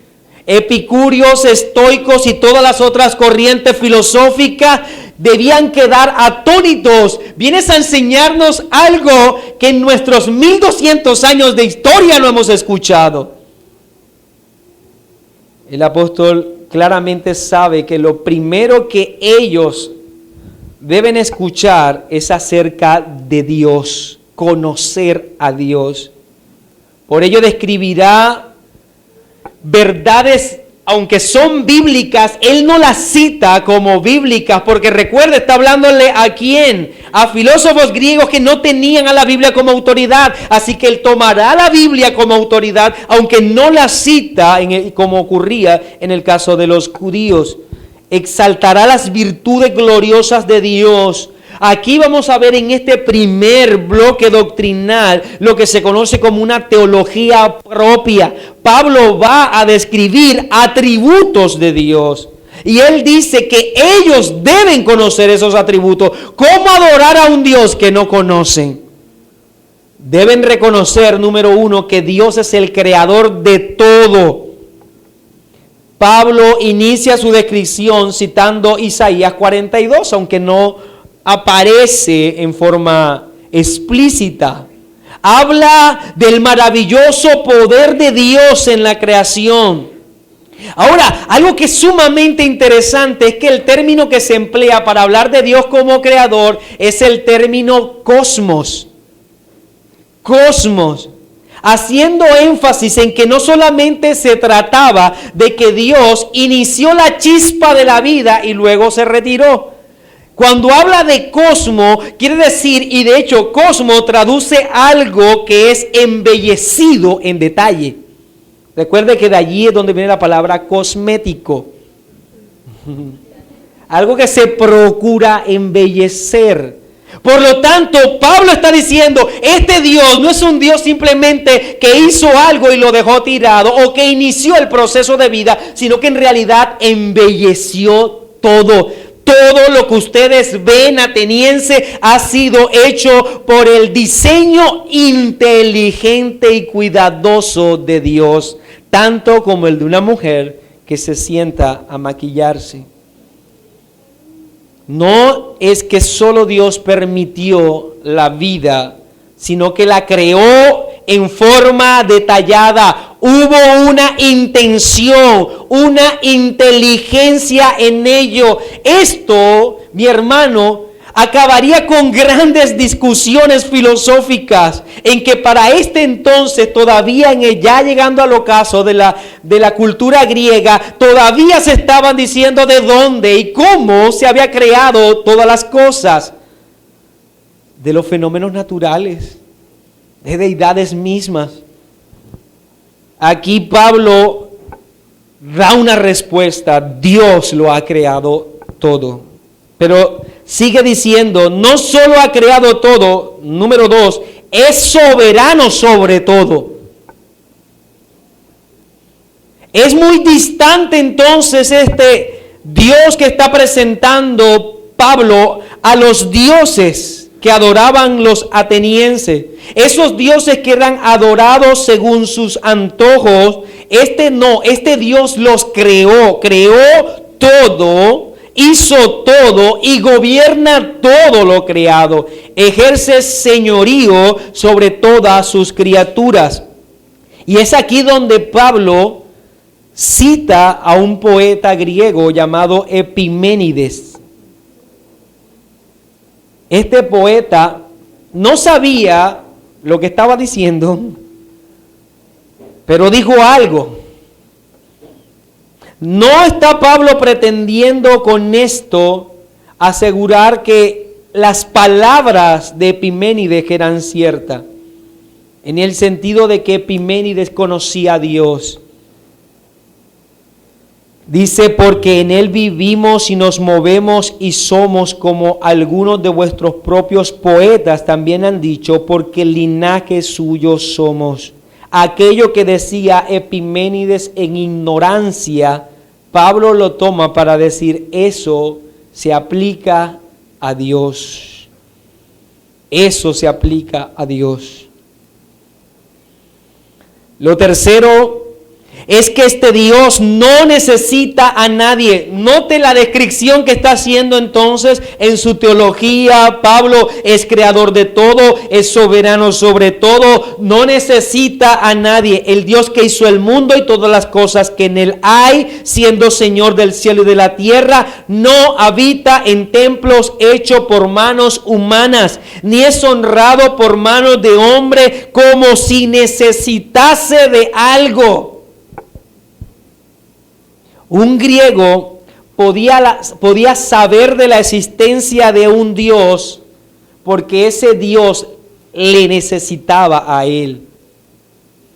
epicúreos, estoicos y todas las otras corrientes filosóficas, debían quedar atónitos. Vienes a enseñarnos algo que en nuestros 1200 años de historia no hemos escuchado. El apóstol claramente sabe que lo primero que ellos deben escuchar es acerca de Dios, conocer a Dios. Por ello describirá verdades, aunque son bíblicas, él no las cita como bíblicas, porque recuerda, está hablándole ¿a quién? A filósofos griegos que no tenían a la Biblia como autoridad, así que él tomará la Biblia como autoridad, aunque no la cita como ocurría en el caso de los judíos. Exaltará las virtudes gloriosas de Dios. Aquí vamos a ver en este primer bloque doctrinal lo que se conoce como una teología propia. Pablo va a describir atributos de Dios. Y él dice que ellos deben conocer esos atributos. ¿Cómo adorar a un Dios que no conocen? Deben reconocer, número uno, que Dios es el creador de todo. Pablo inicia su descripción citando Isaías 42, aunque no aparece en forma explícita. Habla del maravilloso poder de Dios en la creación. Ahora, algo que es sumamente interesante es que el término que se emplea para hablar de Dios como creador es el término cosmos. Cosmos. Haciendo énfasis en que no solamente se trataba de que Dios inició la chispa de la vida y luego se retiró. Cuando habla de cosmo, quiere decir, y de hecho cosmo traduce algo que es embellecido en detalle. Recuerde que de allí es donde viene la palabra cosmético. Algo que se procura embellecer. Por lo tanto, Pablo está diciendo, este Dios no es un Dios simplemente que hizo algo y lo dejó tirado o que inició el proceso de vida, sino que en realidad embelleció todo. Todo lo que ustedes ven ateniense ha sido hecho por el diseño inteligente y cuidadoso de Dios, tanto como el de una mujer que se sienta a maquillarse. No es que solo Dios permitió la vida, sino que la creó en forma detallada. Hubo una intención, una inteligencia en ello. Esto, mi hermano, acabaría con grandes discusiones filosóficas en que para este entonces, todavía ya llegando al ocaso de la cultura griega, todavía se estaban diciendo de dónde y cómo se había creado todas las cosas, de los fenómenos naturales, de deidades mismas. Aquí Pablo da una respuesta: Dios lo ha creado todo. Pero sigue diciendo, no solo ha creado todo, número 2, es soberano sobre todo. Es muy distante entonces este Dios que está presentando Pablo a los dioses que adoraban los atenienses. Esos dioses que eran adorados según sus antojos. Este Dios los creó todo, hizo todo y gobierna todo lo creado. Ejerce señorío sobre todas sus criaturas. Y es aquí donde Pablo cita a un poeta griego llamado Epiménides. Este poeta no sabía lo que estaba diciendo, pero dijo algo. No está Pablo pretendiendo con esto asegurar que las palabras de Epiménides eran ciertas, en el sentido de que Epiménides conocía a Dios. Dice, porque en Él vivimos y nos movemos y somos, como algunos de vuestros propios poetas también han dicho, porque linaje suyo somos. Aquello que decía Epiménides en ignorancia, Pablo lo toma para decir, eso se aplica a Dios. Eso se aplica a Dios. Lo tercero es que este Dios no necesita a nadie. Note la descripción que está haciendo entonces en su teología. Pablo es creador de todo, es soberano sobre todo, no necesita a nadie. El Dios que hizo el mundo y todas las cosas que en él hay, siendo Señor del cielo y de la tierra, no habita en templos hechos por manos humanas, ni es honrado por manos de hombre como si necesitase de algo. Un griego podía saber de la existencia de un Dios porque ese Dios le necesitaba a él.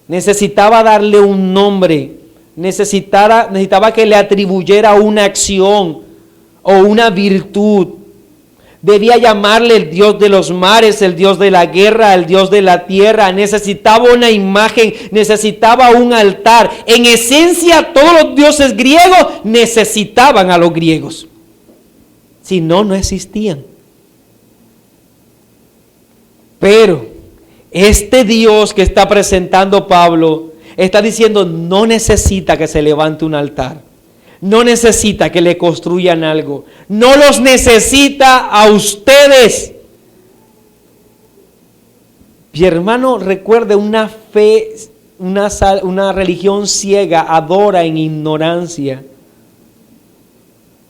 Necesitaba darle un nombre, necesitaba que le atribuyera una acción o una virtud. Debía llamarle el Dios de los mares, el Dios de la guerra, el Dios de la tierra. Necesitaba una imagen, necesitaba un altar. En esencia, todos los dioses griegos necesitaban a los griegos. Si no, no existían. Pero este Dios que está presentando Pablo está diciendo, no necesita que se levante un altar. No necesita que le construyan algo. No los necesita a ustedes. Mi hermano, recuerde, una fe, una religión ciega adora en ignorancia.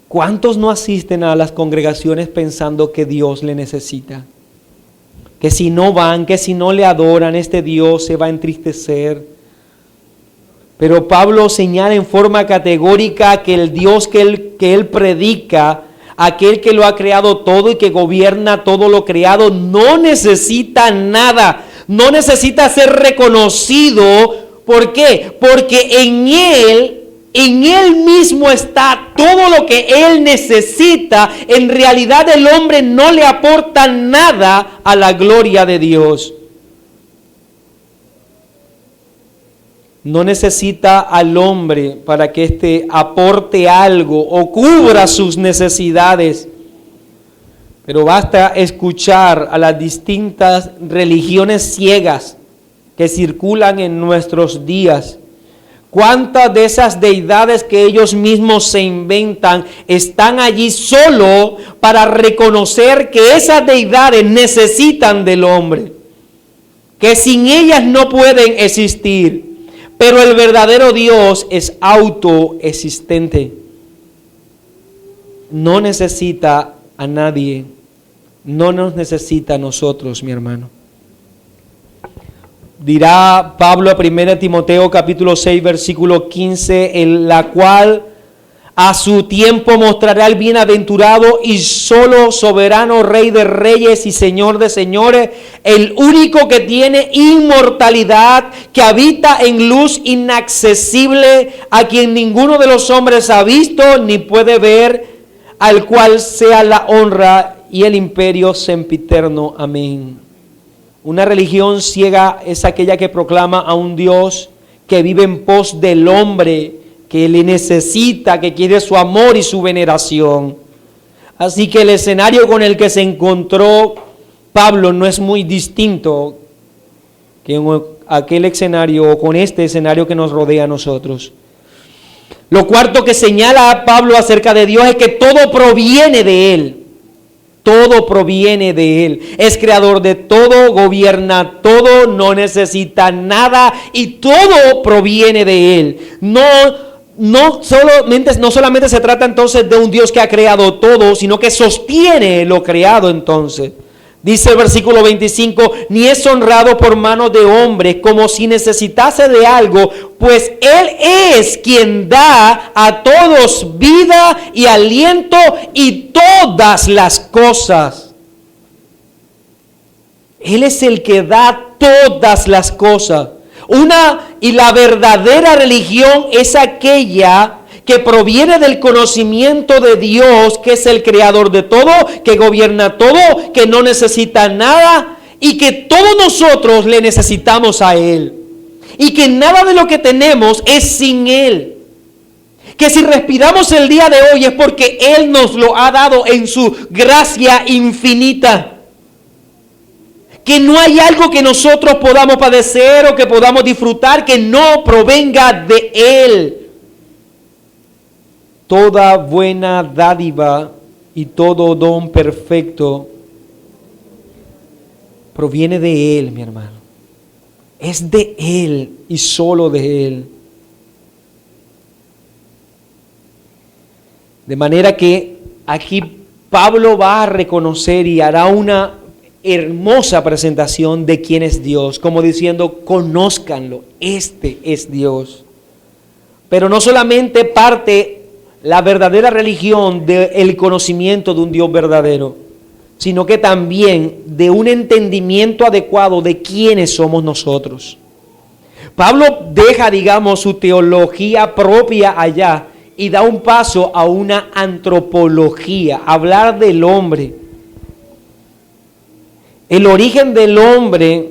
¿Cuántos no asisten a las congregaciones pensando que Dios le necesita? Que si no van, que si no le adoran, este Dios se va a entristecer. Pero Pablo señala en forma categórica que el Dios que él predica, aquel que lo ha creado todo y que gobierna todo lo creado, no necesita nada, no necesita ser reconocido. ¿Por qué? Porque en Él en Él mismo está todo lo que Él necesita, en realidad el hombre no le aporta nada a la gloria de Dios. No necesita al hombre para que éste aporte algo o cubra sus necesidades. Pero basta escuchar a las distintas religiones ciegas que circulan en nuestros días. ¿Cuántas de esas deidades que ellos mismos se inventan están allí solo para reconocer que esas deidades necesitan del hombre? Que sin ellas no pueden existir. Pero el verdadero Dios es autoexistente. No necesita a nadie. No nos necesita a nosotros, mi hermano. Dirá Pablo a 1 Timoteo capítulo 6 versículo 15, en la cual a su tiempo mostrará el bienaventurado y solo soberano Rey de reyes y Señor de señores, el único que tiene inmortalidad, que habita en luz inaccesible, a quien ninguno de los hombres ha visto ni puede ver, al cual sea la honra y el imperio sempiterno. Amén. Una religión ciega es aquella que proclama a un Dios que vive en pos del hombre, que le necesita, que quiere su amor y su veneración. Así que el escenario con el que se encontró Pablo no es muy distinto que aquel escenario o con este escenario que nos rodea a nosotros. Lo cuarto que señala a Pablo acerca de Dios es que todo proviene de Él. Todo proviene de Él. Es creador de todo, gobierna todo, no necesita nada y todo proviene de Él. No solamente se trata entonces de un Dios que ha creado todo, sino que sostiene lo creado entonces. Dice el versículo 25, ni es honrado por manos de hombres como si necesitase de algo, pues Él es quien da a todos vida y aliento y todas las cosas. Él es el que da todas las cosas. Y la verdadera religión es aquella que proviene del conocimiento de Dios, que es el creador de todo, que gobierna todo, que no necesita nada y que todos nosotros le necesitamos a Él. Y que nada de lo que tenemos es sin Él. Que si respiramos el día de hoy es porque Él nos lo ha dado en su gracia infinita. Que no hay algo que nosotros podamos padecer o que podamos disfrutar que no provenga de Él. Toda buena dádiva y todo don perfecto proviene de Él, mi hermano. Es de Él y solo de Él. De manera que aquí Pablo va a reconocer y hará una hermosa presentación de quién es Dios, como diciendo, conózcanlo, este es Dios. Pero no solamente parte la verdadera religión del conocimiento de un Dios verdadero, sino que también de un entendimiento adecuado de quiénes somos nosotros. Pablo deja, digamos, su teología propia allá y da un paso a una antropología, hablar del hombre. El origen del hombre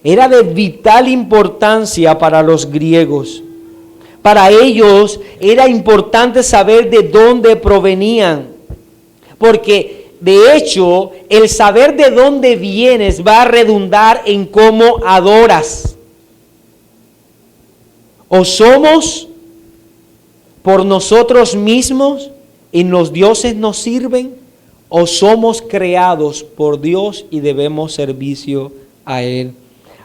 era de vital importancia para los griegos. Para ellos era importante saber de dónde provenían, porque de hecho el saber de dónde vienes va a redundar en cómo adoras. O somos por nosotros mismos y los dioses nos sirven, o somos creados por Dios y debemos servicio a Él.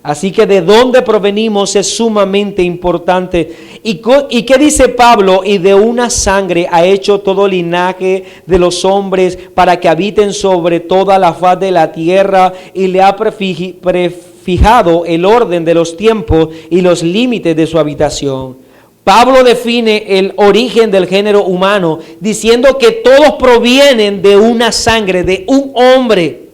Así que de dónde provenimos es sumamente importante. ¿Y qué dice Pablo? Y de una sangre ha hecho todo linaje de los hombres para que habiten sobre toda la faz de la tierra, y le ha prefijado el orden de los tiempos y los límites de su habitación. Pablo define el origen del género humano diciendo que todos provienen de una sangre, de un hombre.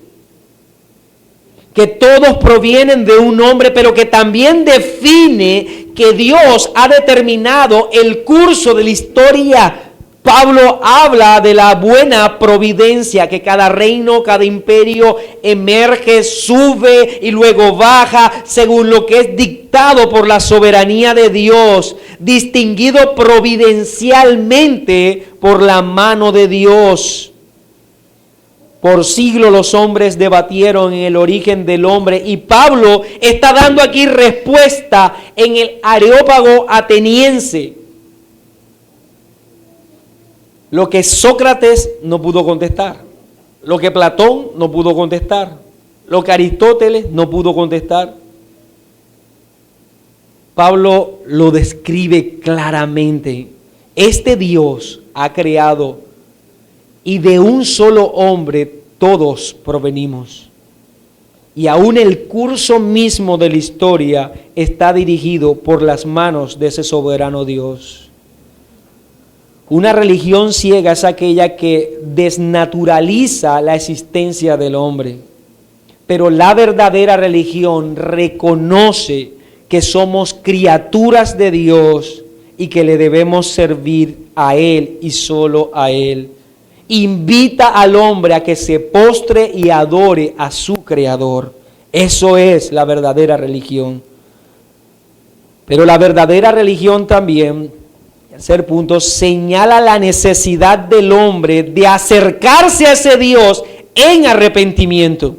Que todos provienen de un hombre, pero que también define que Dios ha determinado el curso de la historia. Pablo habla de la buena providencia, que cada reino, cada imperio emerge, sube y luego baja según lo que es dictado por la soberanía de Dios, distinguido providencialmente por la mano de Dios. Por siglos los hombres debatieron en el origen del hombre y Pablo está dando aquí respuesta en el Areópago ateniense. Lo que Sócrates no pudo contestar, lo que Platón no pudo contestar, lo que Aristóteles no pudo contestar. Pablo lo describe claramente. Este Dios ha creado y de un solo hombre todos provenimos. Y aún el curso mismo de la historia está dirigido por las manos de ese soberano Dios. Una religión ciega es aquella que desnaturaliza la existencia del hombre. Pero la verdadera religión reconoce que somos criaturas de Dios y que le debemos servir a Él y solo a Él. Invita al hombre a que se postre y adore a su Creador. Eso es la verdadera religión. Pero la verdadera religión también, tercer punto, señala la necesidad del hombre de acercarse a ese Dios en arrepentimiento.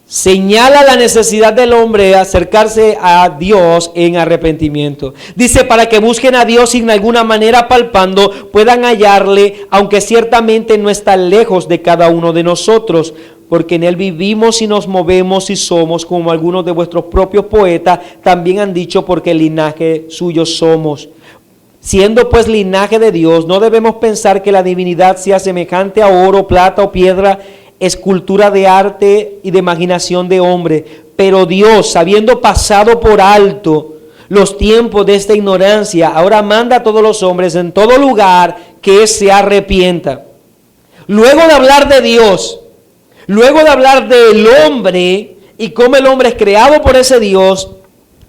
Señala la necesidad del hombre de acercarse a Dios en arrepentimiento. Dice, para que busquen a Dios y en alguna manera palpando puedan hallarle, aunque ciertamente no está lejos de cada uno de nosotros, porque en Él vivimos y nos movemos y somos, como algunos de vuestros propios poetas también han dicho, porque el linaje suyo somos. Siendo pues linaje de Dios, no debemos pensar que la divinidad sea semejante a oro, plata o piedra, escultura de arte y de imaginación de hombre. Pero Dios, habiendo pasado por alto los tiempos de esta ignorancia, ahora manda a todos los hombres en todo lugar que se arrepientan. Luego de hablar de Dios, luego de hablar del hombre y cómo el hombre es creado por ese Dios,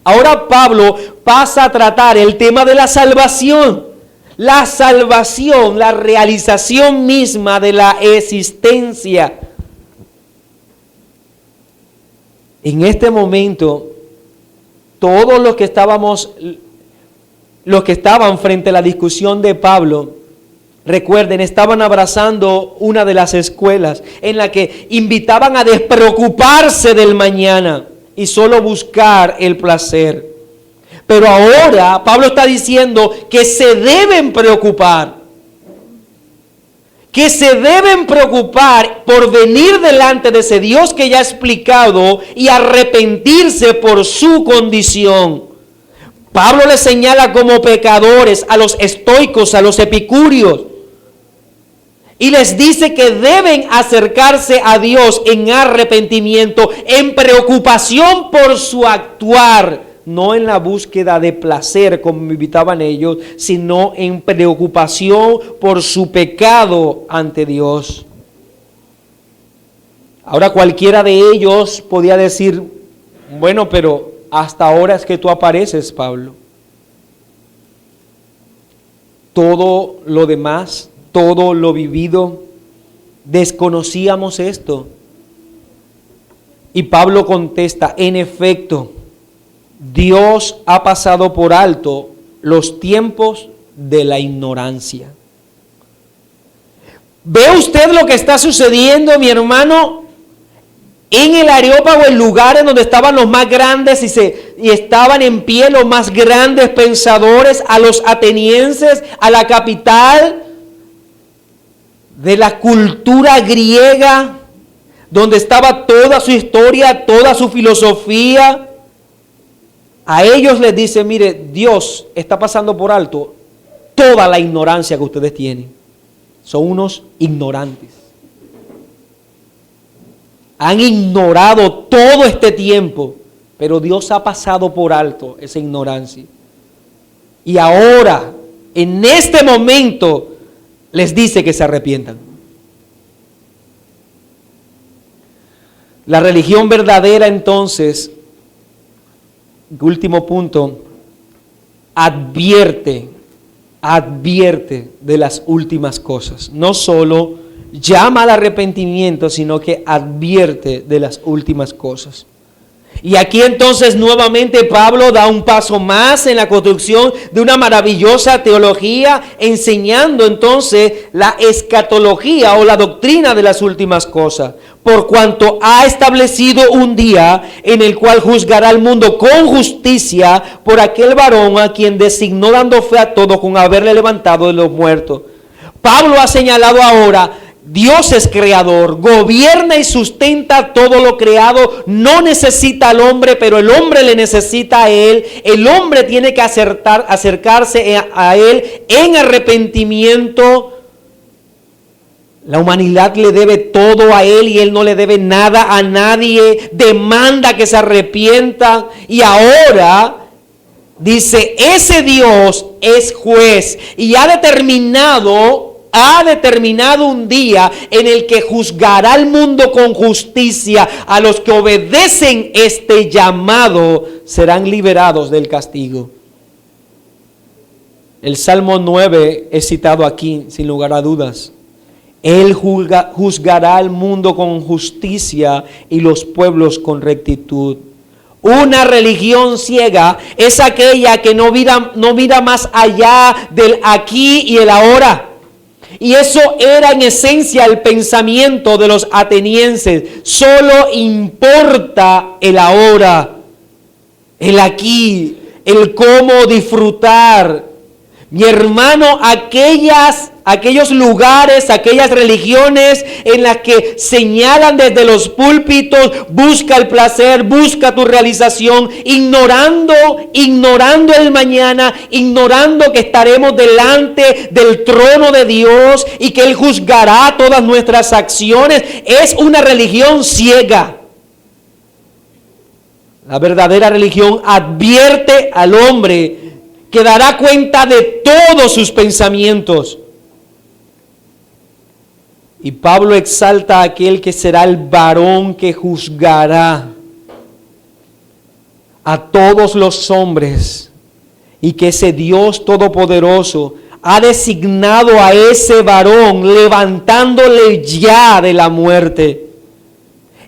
ahora Pablo pasa a tratar el tema de la salvación. La salvación, la realización misma de la existencia. En este momento, todos los que estaban frente a la discusión de Pablo, recuerden, estaban abrazando una de las escuelas en la que invitaban a despreocuparse del mañana y solo buscar el placer. Pero ahora Pablo está diciendo que se deben preocupar. Que se deben preocupar por venir delante de ese Dios que ya ha explicado y arrepentirse por su condición. Pablo les señala como pecadores a los estoicos, a los epicúreos. Y les dice que deben acercarse a Dios en arrepentimiento, en preocupación por su actuar. No en la búsqueda de placer como invitaban ellos, sino en preocupación por su pecado ante Dios. Ahora cualquiera de ellos podía decir, bueno, pero hasta ahora es que tú apareces, Pablo. Todo lo demás, todo lo vivido, desconocíamos esto. Y Pablo contesta, en efecto, Dios ha pasado por alto los tiempos de la ignorancia. ¿Ve usted lo que está sucediendo, mi hermano? En el Areópago, el lugar en donde estaban los más grandes y estaban en pie los más grandes pensadores, a los atenienses, a la capital de la cultura griega, donde estaba toda su historia, toda su filosofía. A ellos les dice, mire, Dios está pasando por alto toda la ignorancia que ustedes tienen. Son unos ignorantes. Han ignorado todo este tiempo, pero Dios ha pasado por alto esa ignorancia. Y ahora, en este momento, les dice que se arrepientan. La religión verdadera entonces último punto, advierte de las últimas cosas. No solo llama al arrepentimiento, sino que advierte de las últimas cosas. Y aquí entonces nuevamente Pablo da un paso más en la construcción de una maravillosa teología, enseñando entonces la escatología o la doctrina de las últimas cosas. Por cuanto ha establecido un día en el cual juzgará al mundo con justicia por aquel varón a quien designó, dando fe a todos con haberle levantado de los muertos. Pablo ha señalado ahora: Dios es creador, gobierna y sustenta todo lo creado, no necesita al hombre, pero el hombre le necesita a él. El hombre tiene que acercarse a él en arrepentimiento. La humanidad le debe todo a él y él no le debe nada a nadie. Demanda que se arrepienta. Y ahora dice, ese Dios es juez y ha determinado un día en el que juzgará al mundo con justicia. A los que obedecen este llamado serán liberados del castigo. El Salmo 9 es citado aquí sin lugar a dudas. Él juzgará al mundo con justicia y los pueblos con rectitud. Una religión ciega es aquella que no mira más allá del aquí y el ahora. Y eso era en esencia el pensamiento de los atenienses. Solo importa el ahora, el aquí, el cómo disfrutar. Mi hermano, aquellos lugares, aquellas religiones en las que señalan desde los púlpitos, busca el placer, busca tu realización, ignorando el mañana, ignorando que estaremos delante del trono de Dios y que Él juzgará todas nuestras acciones, es una religión ciega. La verdadera religión advierte al hombre que dará cuenta de todos sus pensamientos. Y Pablo exalta a aquel que será el varón que juzgará a todos los hombres, y que ese Dios todopoderoso ha designado a ese varón, levantándole ya de la muerte.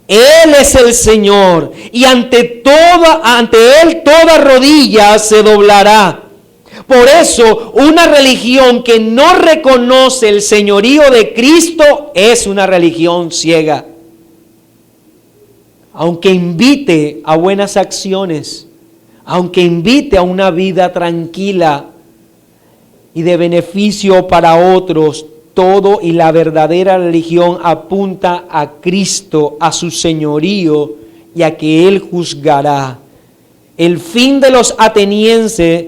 Él es el Señor, y ante Él toda rodilla se doblará. Por eso, una religión que no reconoce el señorío de Cristo es una religión ciega. Aunque invite a buenas acciones, aunque invite a una vida tranquila y de beneficio para otros, todo y la verdadera religión apunta a Cristo, a su señorío y a que Él juzgará. El fin de los atenienses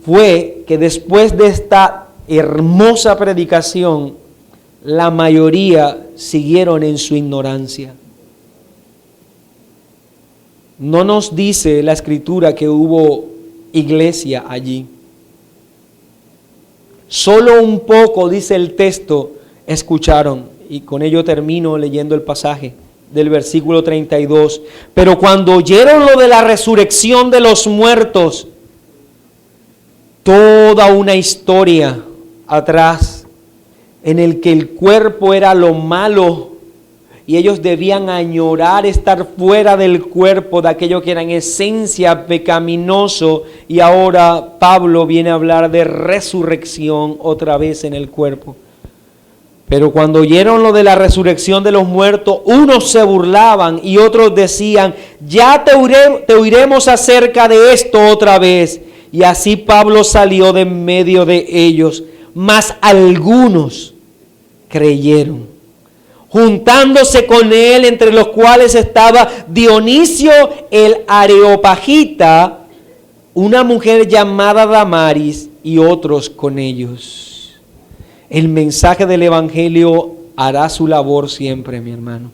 fue que después de esta hermosa predicación, la mayoría siguieron en su ignorancia. No nos dice la Escritura que hubo iglesia allí. Solo un poco, dice el texto, escucharon. Y con ello termino leyendo el pasaje del versículo 32. Pero cuando oyeron lo de la resurrección de los muertos, toda una historia atrás en el que el cuerpo era lo malo y ellos debían añorar estar fuera del cuerpo, de aquello que era en esencia pecaminoso, y ahora Pablo viene a hablar de resurrección otra vez en el cuerpo. Pero cuando oyeron lo de la resurrección de los muertos, unos se burlaban y otros decían, ya te oiremos acerca de esto otra vez. Y así Pablo salió de en medio de ellos, mas algunos creyeron, juntándose con él, entre los cuales estaba Dionisio el Areopagita, una mujer llamada Damaris, y otros con ellos. El mensaje del Evangelio hará su labor siempre, mi hermano.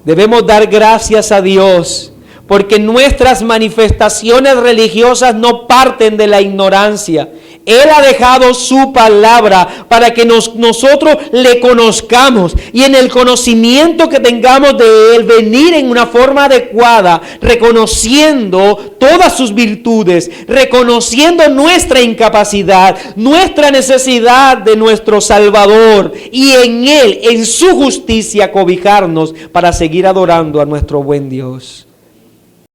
Debemos dar gracias a Dios, porque nuestras manifestaciones religiosas no parten de la ignorancia. Él ha dejado su palabra para que nosotros le conozcamos y en el conocimiento que tengamos de Él, venir en una forma adecuada, reconociendo todas sus virtudes, reconociendo nuestra incapacidad, nuestra necesidad de nuestro Salvador y en Él, en su justicia, cobijarnos para seguir adorando a nuestro buen Dios.